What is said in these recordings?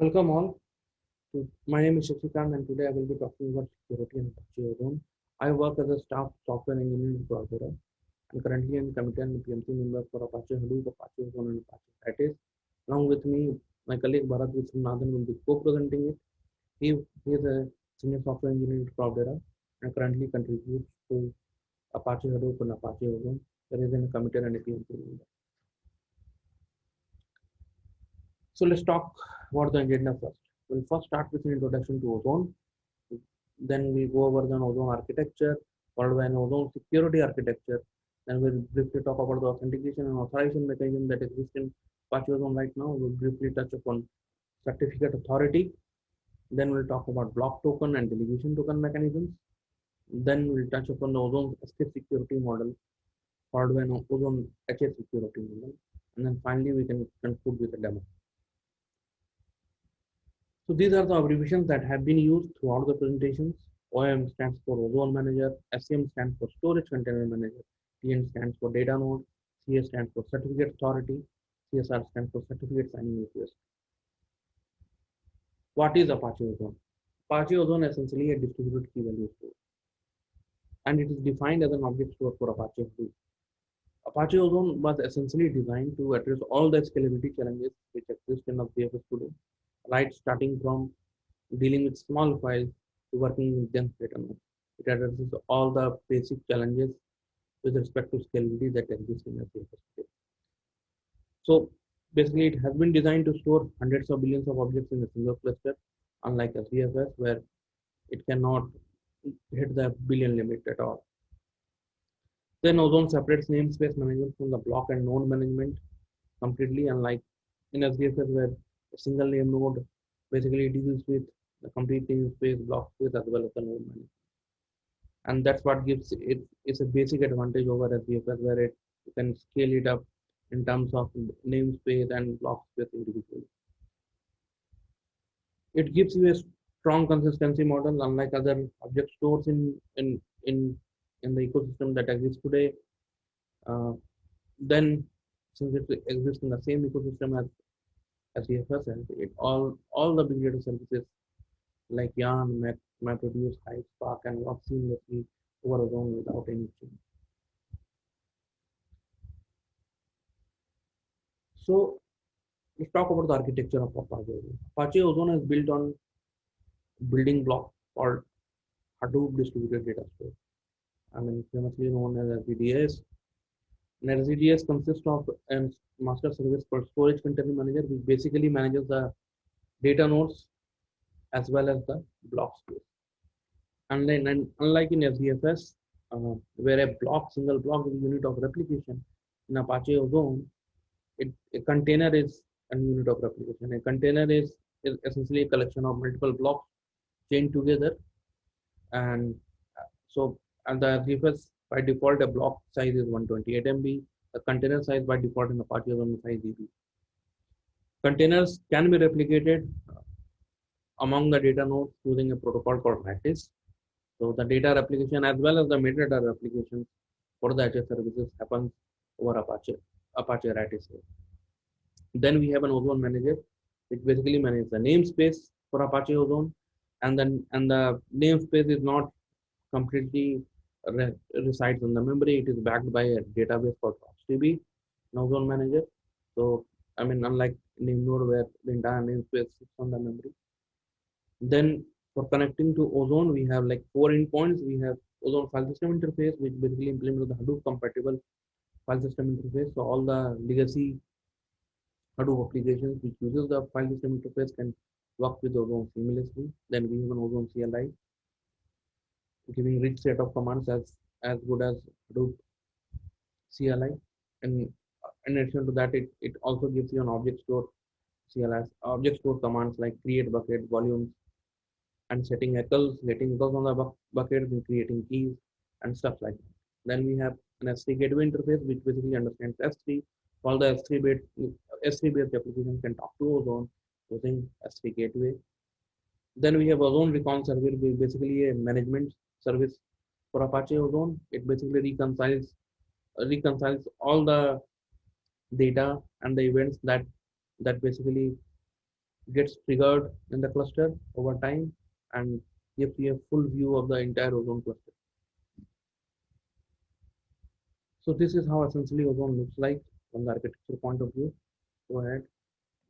Welcome all. My name is Shashikant and today I will be talking about security and Apache Ozone. I work as a staff software engineer in Cloudera and currently I'm committee and PMC member for Apache Hadoop, Apache Ozone and Apache Citus. Along with me, my colleague Bharat Vishwanathan will be co-presenting it. He is a senior software engineer in Cloudera and currently contributes to Apache Hadoop and Apache Ozone. There is a committee and a PMC member. So let's talk about the agenda first. We'll first start with an introduction to ozone. Then we go over the ozone architecture, followed by an ozone security architecture. Then we'll briefly talk about the authentication and authorization mechanism that exists in Apache Ozone right now. We'll briefly touch upon certificate authority. Then we'll talk about block token and delegation token mechanisms. Then we'll touch upon the ozone escape security model, followed by an ozone HA security model. And then finally we can conclude with a demo. So these are the abbreviations that have been used throughout the presentations. OM stands for Ozone Manager, SCM stands for Storage Container Manager, TN stands for Data Node, CS stands for Certificate Authority, CSR stands for Certificate Signing Request. What is Apache Ozone? Apache Ozone is essentially a distributed key value store, and it is defined as an object store for Apache Hadoop. Apache Ozone was essentially designed to address all the scalability challenges which exist in AWS today, right starting from dealing with small files to working with dense data nodes. It addresses all the basic challenges with respect to scalability that exist in AWS today. So basically, it has been designed to store hundreds of billions of objects in a single cluster, unlike SDFS, where it cannot hit the billion limit at all. Then Ozone separates namespace management from the block and node management completely, unlike in SDFS, where a single name node basically deals with the complete namespace, block space, as well as the node management. And that's what gives it's a basic advantage over SDFS, where you can scale it up in terms of namespace and block space individually. It gives you a strong consistency model, unlike other object stores in the ecosystem that exists today. Uh, then, since it exists in the same ecosystem as EFS, and it all the big data services like Yarn, MapReduce, Hive, Spark, and work seamlessly over Ozone without any change. So let's talk about the architecture of Apache Ozone. Apache Ozone is built on building block called Hadoop Distributed Data Store. I mean, famously known as SDDS. And SDDS consists of a master service called Storage Container Manager, which basically manages the data nodes as well as the block space. Unlike in SDFS, where a single block is a unit of replication, in Apache Ozone, a container is a unit of replication. A container is essentially a collection of multiple blocks chained together, and so and the SDFS by default a block size is 128 MB. The container size by default in Apache Ozone is 5 GB. Containers can be replicated among the data nodes using a protocol called Lattice. So the data replication as well as the metadata replication for the HS services happens over Apache Lattice. Then we have an Ozone manager, which basically manages the namespace for Apache Ozone, and the namespace is not completely resides on the memory. It is backed by a database called RocksDB, an Ozone manager. So I mean, unlike Namenode where the entire namespace sits on the memory. Then for connecting to Ozone, we have like 4 endpoints. We have Ozone file system interface, which basically implements the Hadoop compatible file system interface. So all the legacy Hadoop applications which uses the file system interface can work with Ozone seamlessly. Then we have an Ozone CLI, giving rich set of commands as good as Hadoop CLI. And in addition to that, it also gives you an object store CLI, object store commands like create bucket, volumes, and setting echoes, getting echoes on the buckets and creating keys and stuff like that. Then we have an S3 gateway interface, which basically understands S3. All the S3 based applications can talk to Ozone using S3 gateway. Then we have Ozone Recon Server, which is basically a management service for Apache Ozone. It basically reconciles all the data and the events that basically gets triggered in the cluster over time and gives you a full view of the entire ozone cluster. So this is how essentially ozone looks like from the architecture point of view. Go ahead.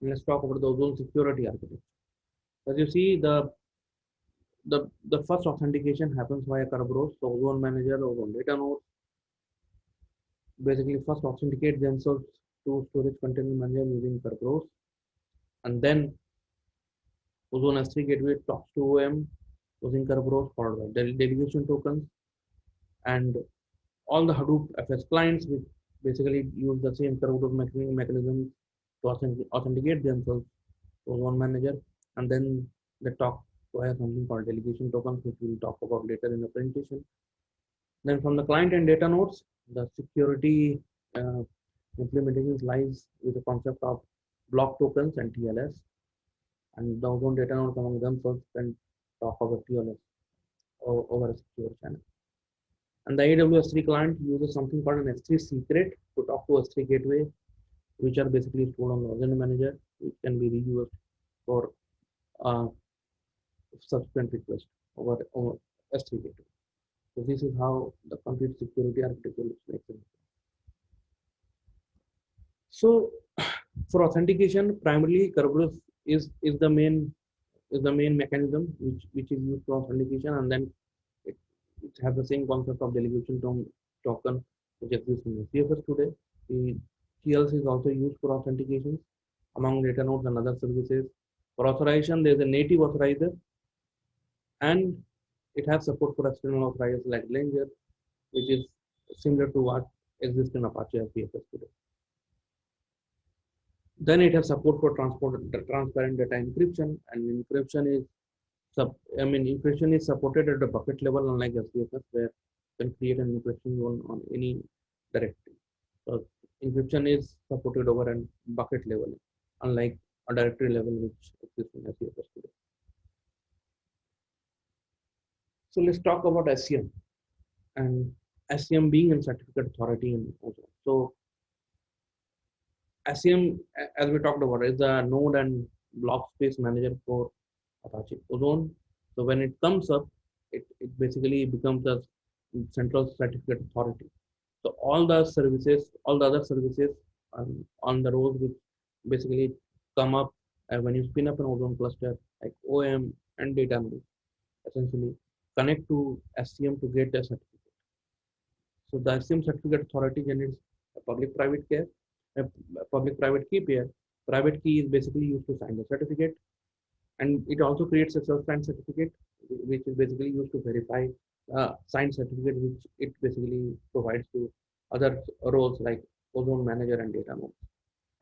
Let's talk about the ozone security architecture. As you see, the first authentication happens via Kerberos, so ozone manager, ozone data node. Basically, first authenticate themselves to storage container manager using Kerberos, and then ozone S3 gateway talks to OM using Kerberos for the delegation tokens, and all the Hadoop FS clients which basically use the same Kerberos mechanism to authenticate themselves to ozone manager, and then they talk via something called delegation tokens, which we'll talk about later in the presentation. Then from the client and data nodes, the security uh, implementation lies with the concept of block tokens and TLS, and the ozone data nodes among themselves can talk about TLS over a secure channel. And the AWS3 client uses something called an S3 secret to talk to S3 gateway, which are basically stored on the ozone manager, which can be reused for uh, subsequent request over S3 gateway. So this is how the complete security architecture looks like. So for authentication, primarily Kerberos is the main mechanism which is used for authentication, and then it, it has the same concept of delegation token which exists in the CFS today. The TLS is also used for authentication among data nodes and other services. For authorization, there is a native authorizer, and it has support for external authorizers like Ledger, which is similar to what exists in Apache CFS today. Then it has support for transparent data encryption, and encryption is encryption is supported at the bucket level, unlike SPFS, where you can create an encryption zone on any directory. So encryption is supported over a bucket level, unlike a directory level which exists in SPFS today. So let's talk about SCM, and SCM being a certificate authority in Ozone. So SCM, as we talked about, is the node and block space manager for Apache Ozone. So when it comes up, it basically becomes a central certificate authority. So all the services, all the other services on the rows which basically come up when you spin up an Ozone cluster, like OM and data node, essentially connect to SCM to get a certificate. So the SCM certificate authority generates a public-private key, a public-private key pair. Private key is basically used to sign the certificate, and it also creates a self-signed certificate, which is basically used to verify signed certificate, which it basically provides to other roles like ozone manager and data nodes,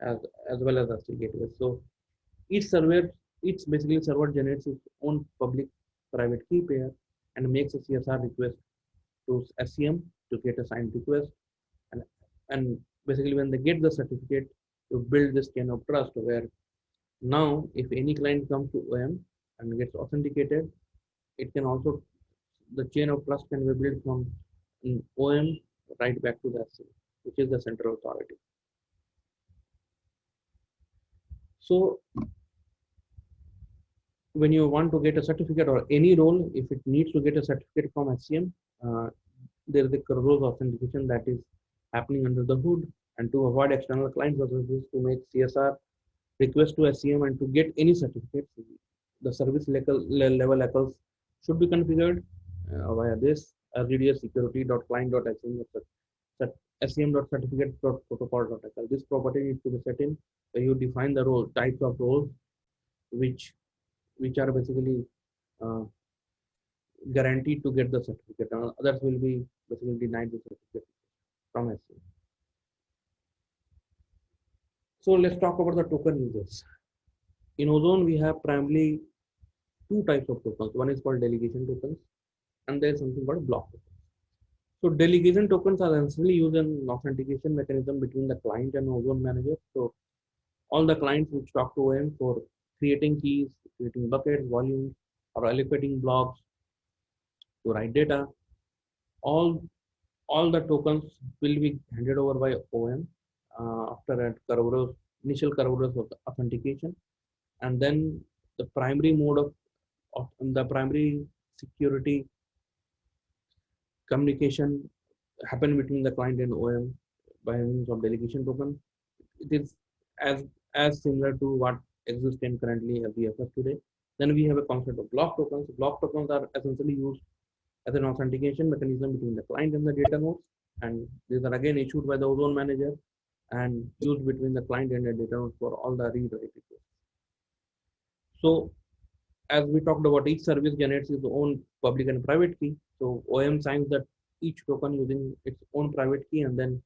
as well as S3 gateways. So each server, each basically server generates its own public-private key pair and makes a CSR request to SCM to get a signed request, and and basically when they get the certificate, you build this chain of trust where now, if any client comes to OM and gets authenticated, it can also, the chain of trust can be built from OM right back to the SCM, which is the central authority. So when you want to get a certificate or any role, if it needs to get a certificate from SCM, there is a Kerberos authentication that is happening under the hood. And to avoid external client processes, to make CSR request to SCM and to get any certificates, the service level echoes should be configured via this RDS security.client.scm.certificate.protocol.hl. This property needs to be set in. So you define the role types of roles which are basically uh, guaranteed to get the certificate. Others will be basically denied the certificate from SCM. So let's talk about the token users. In Ozone, we have primarily two types of tokens. One is called delegation tokens, and there is something called block tokens. So delegation tokens are essentially used in authentication mechanism between the client and Ozone manager. So all the clients which talk to OM for creating keys, creating buckets, volumes, or allocating blocks to write data, all all the tokens will be handed over by OM after a Kerberos, initial Kerberos authentication. and then the primary mode of the primary security communication happen between the client and OM by means of delegation token. It is as similar to what exists in currently LBFS today. Then we have a concept of block tokens. Block tokens are essentially used as an authentication mechanism between the client and the data nodes, and these are again issued by the Ozone manager and used between the client and the data nodes for all the read-write requests. So as we talked about, each service generates its own public and private key. So OM signs that each token using its own private key, and then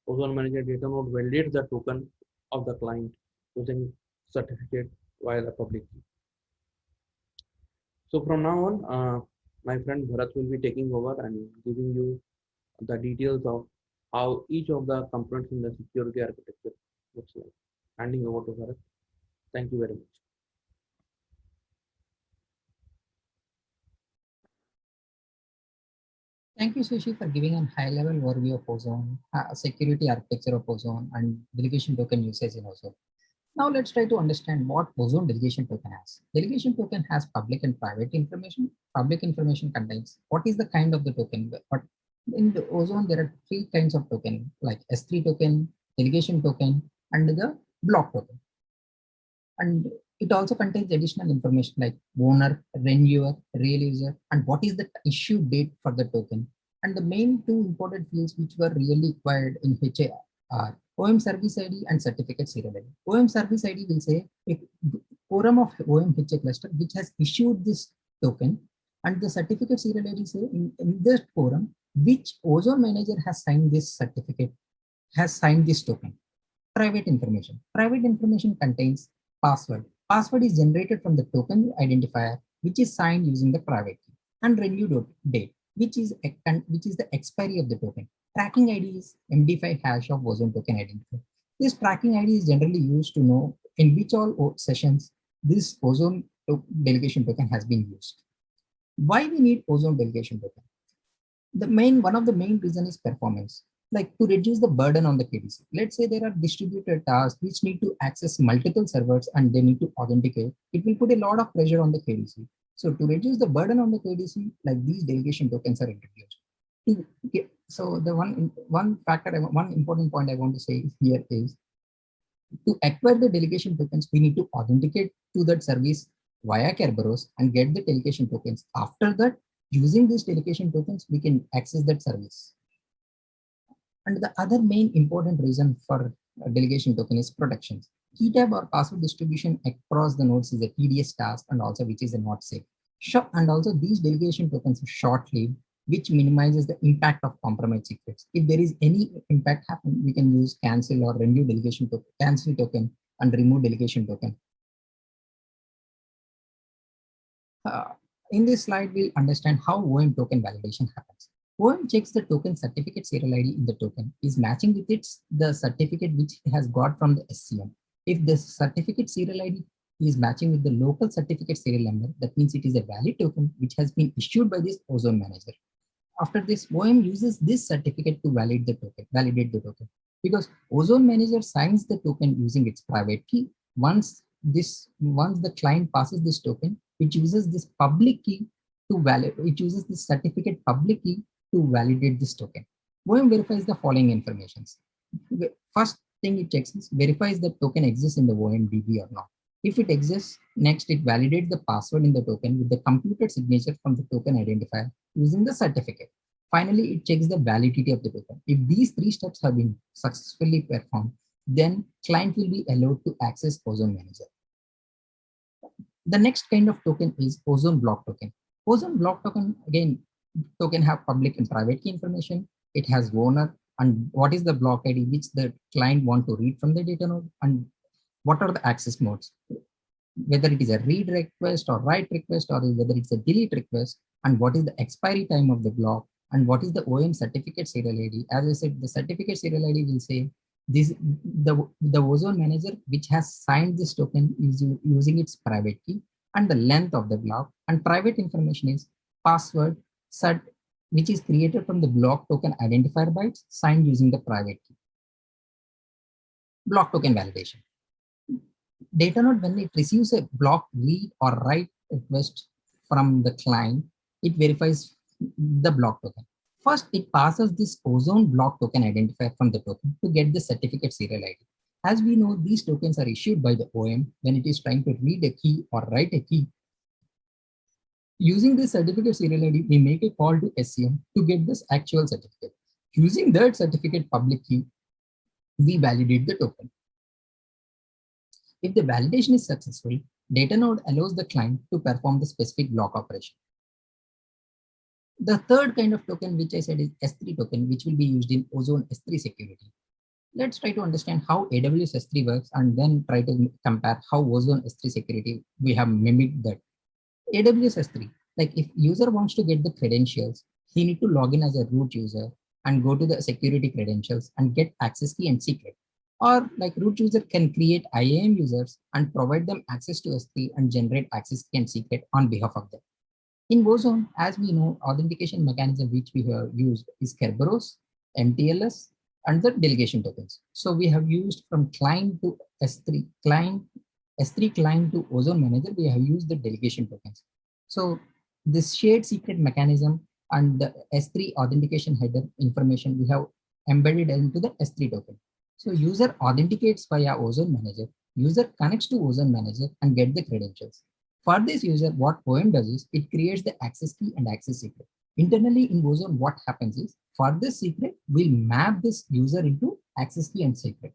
Ozone Manager data node validates the token of the client using certificate via the public key. So from now on, my friend Bharat will be taking over and giving you the details of how each of the components in the security architecture looks like. Handing over to Bharat. Thank you very much. Thank you, Sushi, for giving a high-level overview of Ozone, security architecture of Ozone, and delegation token usage in Ozone. Now let's try to understand what Ozone delegation token has. Delegation token has public and private information. Public information contains what is the kind of the token. But in the Ozone, there are three kinds of token, like S3 token, delegation token, and the block token. And it also contains additional information like owner, renewal, real user, and what is the issue date for the token. And the main two important fields which were really required in HA are OM service ID and certificate serial ID. OM service ID will say a quorum of OM HA cluster which has issued this token, and the certificate serial ID say in this quorum which Ozone manager has signed this certificate, has signed this token. Private information. Private information contains password. Password is generated from the token identifier, which is signed using the private key, and renew date, which is the expiry of the token. Tracking ID is MD5 hash of Ozone token identifier. This tracking ID is generally used to know in which all sessions this Ozone delegation token has been used. Why we need Ozone delegation token? One of the main reason is performance, like to reduce the burden on the KDC. Let's say there are distributed tasks which need to access multiple servers and they need to authenticate. It will put a lot of pressure on the KDC. So to reduce the burden on the KDC, like these delegation tokens are introduced. So the one important point I want to say here is to acquire the delegation tokens, we need to authenticate to that service via Kerberos and get the delegation tokens. After that, using these delegation tokens, we can access that service. And the other main important reason for delegation token is protection. Key tab or password distribution across the nodes is a tedious task and also which is not safe. And also these delegation tokens are short-lived, which minimizes the impact of compromised secrets. If there is any impact happen, we can use cancel or renew delegation token, cancel token and remove delegation token. In this slide, we'll understand how OM token validation happens. OM checks the token certificate serial ID in the token is matching with the certificate which it has got from the SCM. If the certificate serial ID is matching with the local certificate serial number, that means it is a valid token which has been issued by this Ozone manager. After this, OM uses this certificate to validate the token, because Ozone manager signs the token using its private key. Once the client passes this token, it uses this public key to validate. It uses this certificate public key to validate this token. OM verifies the following informations. First thing it checks is verifies the token exists in the OMDB or not. If it exists, next it validates the password in the token with the computed signature from the token identifier using the certificate. Finally, it checks the validity of the token. If these three steps have been successfully performed, then client will be allowed to access Ozone manager. The next kind of token is Ozone block token. Ozone block token, again, token have public and private key information. It has owner and what is the block ID which the client want to read from the data node, and what are the access modes, whether it is a read request or write request, or whether it's a delete request, and what is the expiry time of the block, and what is the OM certificate serial ID. As I said, the certificate serial ID will say this the Ozone manager which has signed this token is using its private key, and the length of the block, and private information is password cert which is created from the block token identifier bytes signed using the private key. Block token validation. Data node, when it receives a block read or write request from the client, it verifies the block token. First, it passes this Ozone block token identifier from the token to get the certificate serial ID. As we know, these tokens are issued by the OM when it is trying to read a key or write a key. Using this certificate serial ID, we make a call to SCM to get this actual certificate. Using that certificate public key, we validate the token. If the validation is successful, data node allows the client to perform the specific block operation. The third kind of token, which I said is S3 token, which will be used in Ozone S3 security. Let's try to understand how AWS S3 works and then try to compare how Ozone S3 security, we have mimicked that. AWS S3, like if user wants to get the credentials, he need to log in as a root user and go to the security credentials and get access key and secret. Or like root user can create IAM users and provide them access to S3 and generate access key and secret on behalf of them. In Ozone, as we know, authentication mechanism which we have used is Kerberos, MTLS, and the delegation tokens. So we have used from client to S3 client, S3 client to Ozone Manager, we have used the delegation tokens. So this shared secret mechanism and the S3 authentication header information we have embedded into the S3 token. So user authenticates via Ozone Manager, user connects to Ozone Manager and get the credentials. For this user, what OM does is it creates the access key and access secret. Internally in Ozone, what happens is for this secret, we'll map this user into access key and secret.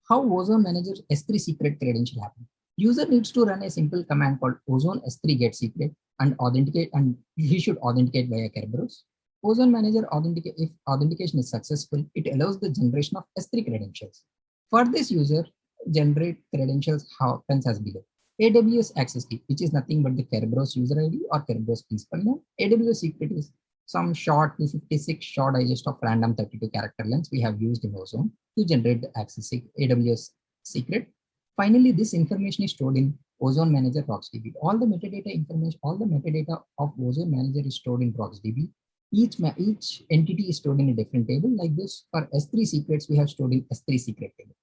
How Ozone manages S3 secret credential happen? User needs to run a simple command called Ozone S3 get secret and authenticate, and he should authenticate via Kerberos. Ozone manager authenticate, if authentication is successful, it allows the generation of S3 credentials. For this user, generate credentials happens as below. AWS access key, which is nothing but the Kerberos user ID or Kerberos principal name. AWS secret is some short 256 short digest of random 32 character lengths we have used in Ozone to generate the access AWS secret. Finally, this information is stored in Ozone Manager RocksDB. All the metadata information, all the metadata of Ozone Manager is stored in RocksDB. Each entity is stored in a different table. Like this, for S3 secrets, we have stored in S3 secret table.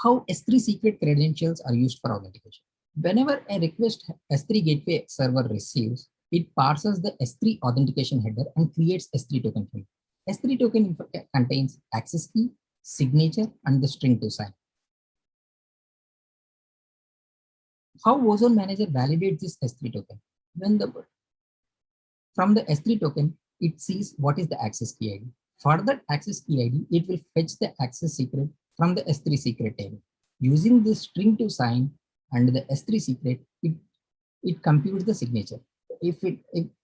How S3 secret credentials are used for authentication. Whenever a request S3 gateway server receives, it parses the S3 authentication header and creates S3 token for it. S3 token contains access key, signature, and the string to sign. How Ozone Manager validates this S3 token? From the S3 token, it sees what is the access key ID. For that access key ID, it will fetch the access secret from the S3 secret table. Using this string to sign and the S3 secret, it computes the signature. If it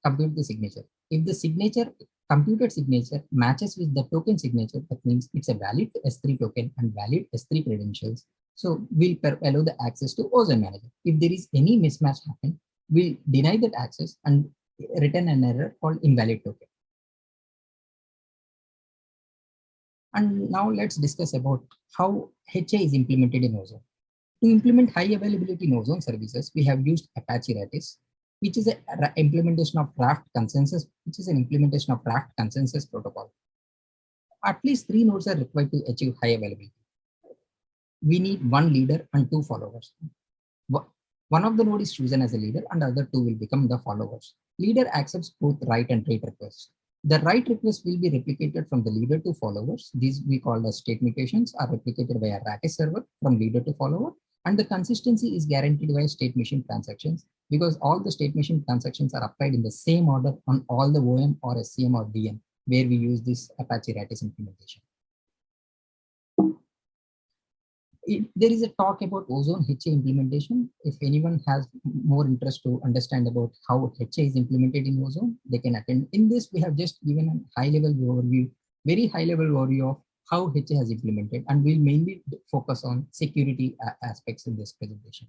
computes the signature, if the computed signature matches with the token signature, that means it's a valid S3 token and valid S3 credentials. So we'll allow the access to Ozone Manager. If there is any mismatch happen, we'll deny that access and return an error called invalid token. And now let's discuss about how HA is implemented in Ozone. To implement high availability in Ozone services, we have used Apache Ratis, which is an implementation of Raft consensus, protocol. At least 3 nodes are required to achieve high availability. We need 1 leader and 2 followers. One of the node is chosen as a leader and the other 2 will become the followers. Leader accepts both write and read requests. The write request will be replicated from the leader to followers. These we call the state mutations are replicated via Ratis server from leader to follower. And the consistency is guaranteed by state machine transactions because all the state machine transactions are applied in the same order on all the OM or SCM or DM where we use this Apache Ratis implementation. There is a talk about Ozone HA implementation. If anyone has more interest to understand about how HA is implemented in Ozone, they can attend. In this, we have just given a high-level overview, very high-level overview of how HA has implemented, and we'll mainly focus on security aspects in this presentation.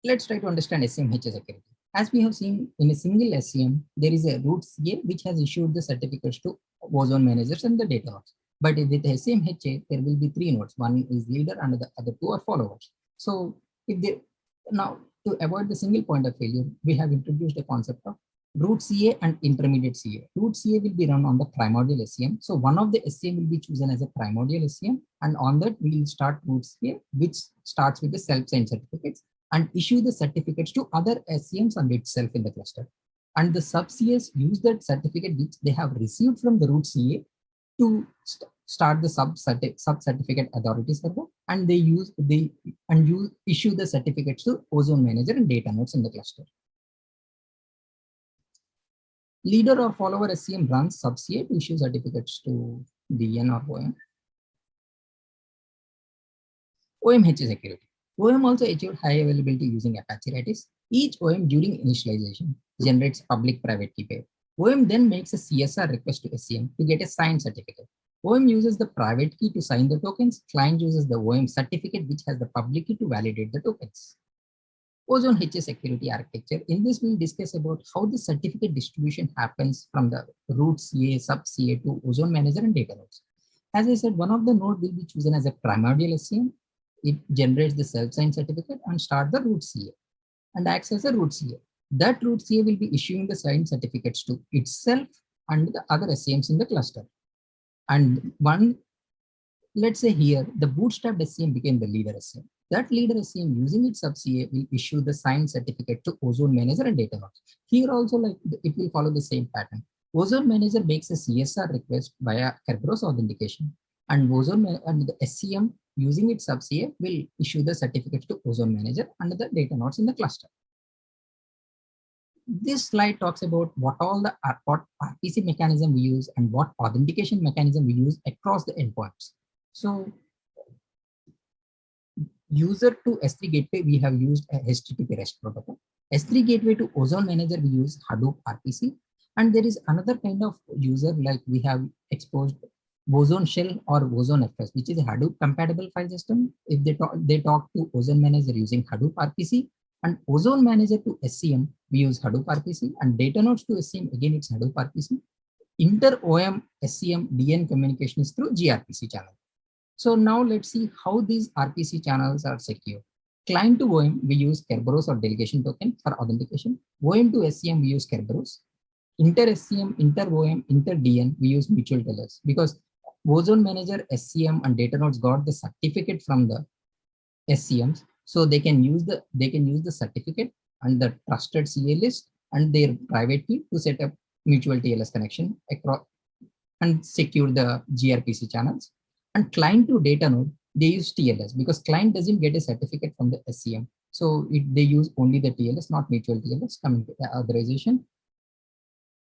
Let's try to understand SCM HA security. As we have seen in a single SCM, there is a root CA which has issued the certificates to Ozone managers and the data nodes. But with SCM HA, there will be 3 nodes. One is leader and the other 2 are followers. So if they now to avoid the single point of failure, we have introduced a concept of root CA and intermediate CA. Root CA will be run on the primordial SCM. So one of the SCM will be chosen as a primordial SCM, and on that we will start root CA, which starts with the self-signed certificates and issue the certificates to other SCMs and itself in the cluster. And the sub CAs use that certificate which they have received from the root CA to start the sub certificate authority server, and issue the certificates to Ozone Manager and data nodes in the cluster. Leader or follower SCM runs sub CA to issue certificates to DN or OM. OMH security. OM also achieved high availability using Apache Redis. Each OM during initialization generates public-private key pair. OM then makes a CSR request to SCM to get a signed certificate. OM uses the private key to sign the tokens. Client uses the OM certificate, which has the public key to validate the tokens. Ozone HA security architecture. In this, we'll discuss about how the certificate distribution happens from the root CA, sub CA to Ozone Manager and data nodes. As I said, one of the node will be chosen as a primordial SCM. It generates the self-signed certificate and start the root CA and acts as a root CA. That root CA will be issuing the signed certificates to itself and the other SCMs in the cluster. And let's say here, the bootstrapped SCM became the leader SCM. That leader SCM using its sub CA will issue the signed certificate to Ozone Manager and data nodes. Here also, it will follow the same pattern. Ozone Manager makes a CSR request via Kerberos authentication, and the SCM using its sub CA will issue the certificates to Ozone Manager and the data nodes in the cluster. This slide talks about what RPC mechanism we use and what authentication mechanism we use across the endpoints. So user to S3 gateway, we have used a HTTP REST protocol. S3 gateway to Ozone Manager, we use Hadoop RPC. And there is another kind of user, like we have exposed Ozone Shell or Ozone FS, which is a Hadoop compatible file system. If they talk to Ozone Manager using Hadoop RPC, and Ozone Manager to SCM, we use Hadoop RPC, and data nodes to SCM, again, it's Hadoop RPC. Inter-OM SCM DN communication is through gRPC channel. So now let's see how these RPC channels are secure. Client to OM, we use Kerberos or delegation token for authentication. OM to SCM, we use Kerberos. Inter-SCM, inter-OM, inter-DN, we use mutual tellers, because Ozone Manager, SCM, and data nodes got the certificate from the SCMs. So they can use the certificate and the trusted CA list and their private key to set up mutual TLS connection across and secure the gRPC channels. And client to data node, they use TLS because client doesn't get a certificate from the SCM. So they use only the TLS, not mutual TLS coming to the authorization.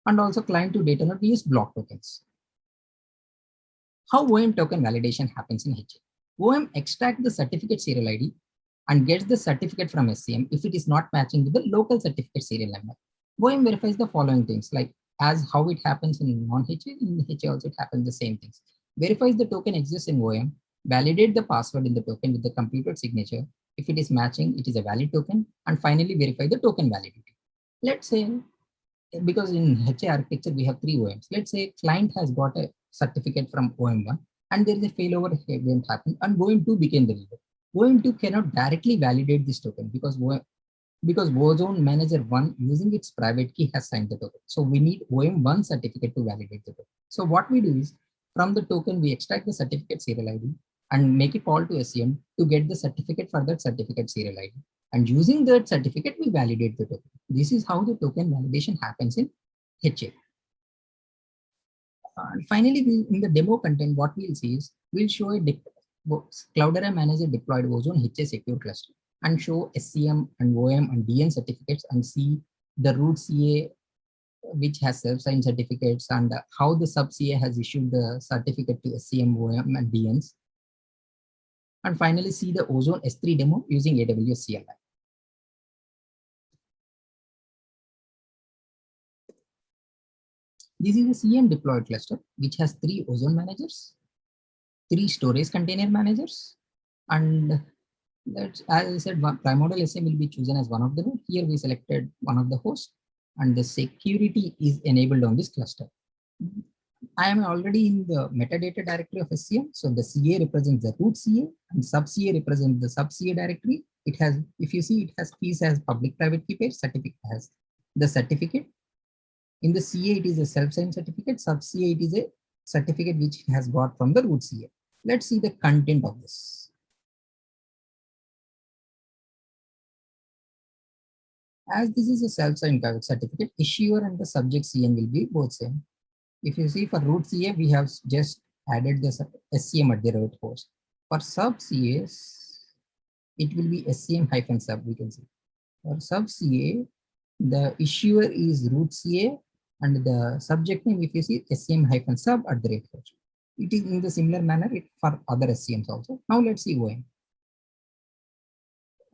And also client to data node, we use block tokens. How OM token validation happens in HA? OM extracts the certificate serial ID and gets the certificate from SCM if it is not matching with the local certificate serial number. OM verifies the following things, like as how it happens in non-HA, in HA also it happens the same things. Verifies the token exists in OM, validate the password in the token with the computed signature. If it is matching, it is a valid token, and finally verify the token validity. Let's say, because in HA architecture, we have 3 OMs. Let's say client has got a certificate from OM1 and there is a failover event happened and OM2 became the leader. OM2 cannot directly validate this token because Ozone Manager 1 using its private key has signed the token. So we need OM1 certificate to validate the token. So what we do is from the token, we extract the certificate serial ID and make a call to SCM to get the certificate for that certificate serial ID. And using that certificate, we validate the token. This is how the token validation happens in HA. And finally, in the demo content, what we'll see is we'll show a Cloudera Manager deployed Ozone HA secure cluster and show SCM and OM and DN certificates and see the root CA which has self-signed certificates and how the sub CA has issued the certificate to SCM, OM and DNs. And finally, see the Ozone S3 demo using AWS CLI. This is a CM deployed cluster, which has 3 Ozone managers, 3 storage container managers, and that's, as I said, primordial SCM will be chosen as one of the nodes. Here we selected one of the hosts, and the security is enabled on this cluster. I am already in the metadata directory of SCM. So the CA represents the root CA and sub CA represents the sub CA directory. It has, if you see, it has keys as public private key pair, certificate has the certificate, In the CA, it is a self-signed certificate. Sub-CA, it is a certificate which it has got from the root CA. Let's see the content of this. As this is a self-signed certificate, issuer and the subject CN will be both same. If you see for root CA, we have just added the SCM at the root host. For sub CAs, it will be SCM-sub, we can see. For sub CA, the issuer is root CA and the subject name, if you see SCM-sub at the rate host. It is in the similar manner for other SCMs also. Now let's see OM.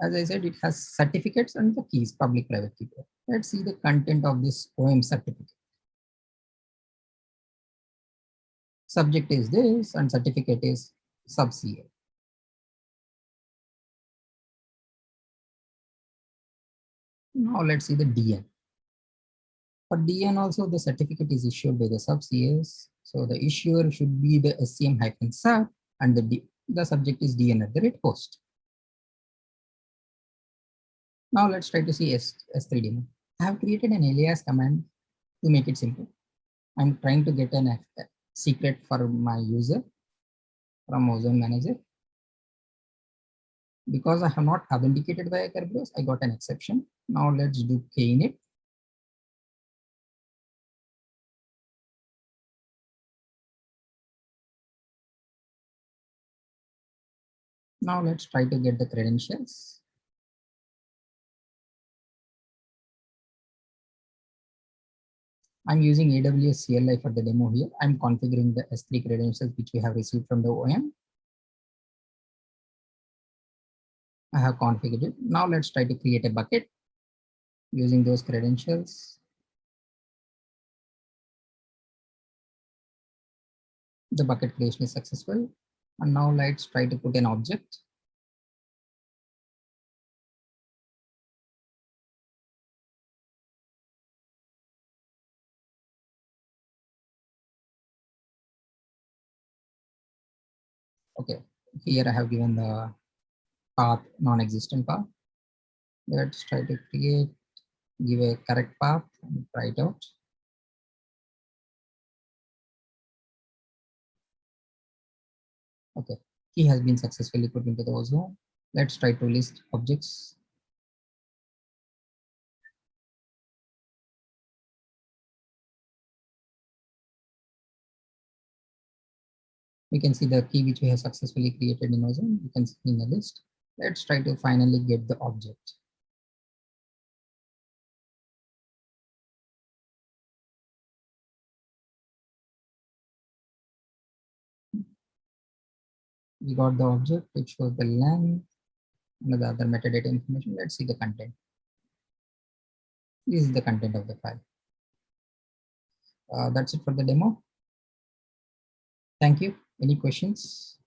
As I said, it has certificates and the keys, public private key. Let's see the content of this OM certificate. Subject is this and certificate is sub CA. Now let's see the DN. For DN also, the certificate is issued by the sub CAs. So the issuer should be the SCM-sub and the subject is DN at the rate host. Now let's try to see S3 demo. I have created an alias command to make it simple. I'm trying to get a secret for my user from Ozone Manager. Because I have not authenticated via Kerberos, I got an exception. Now let's do Kinit. Now let's try to get the credentials. I'm using AWS CLI for the demo here. I'm configuring the S3 credentials which we have received from the OM. I have configured it. Now let's try to create a bucket using those credentials. The bucket creation is successful. And now let's try to put an object. Okay, here I have given the path, non-existent path. Let's try to give a correct path and try it out. Okay, key has been successfully put into the Ozone. Let's try to list objects. We can see the key which we have successfully created in Ozone. You can see in the list. Let's try to finally get the object. We got the object, which shows the length and the other metadata information. Let's see the content. This is the content of the file. That's it for the demo. Thank you. Any questions?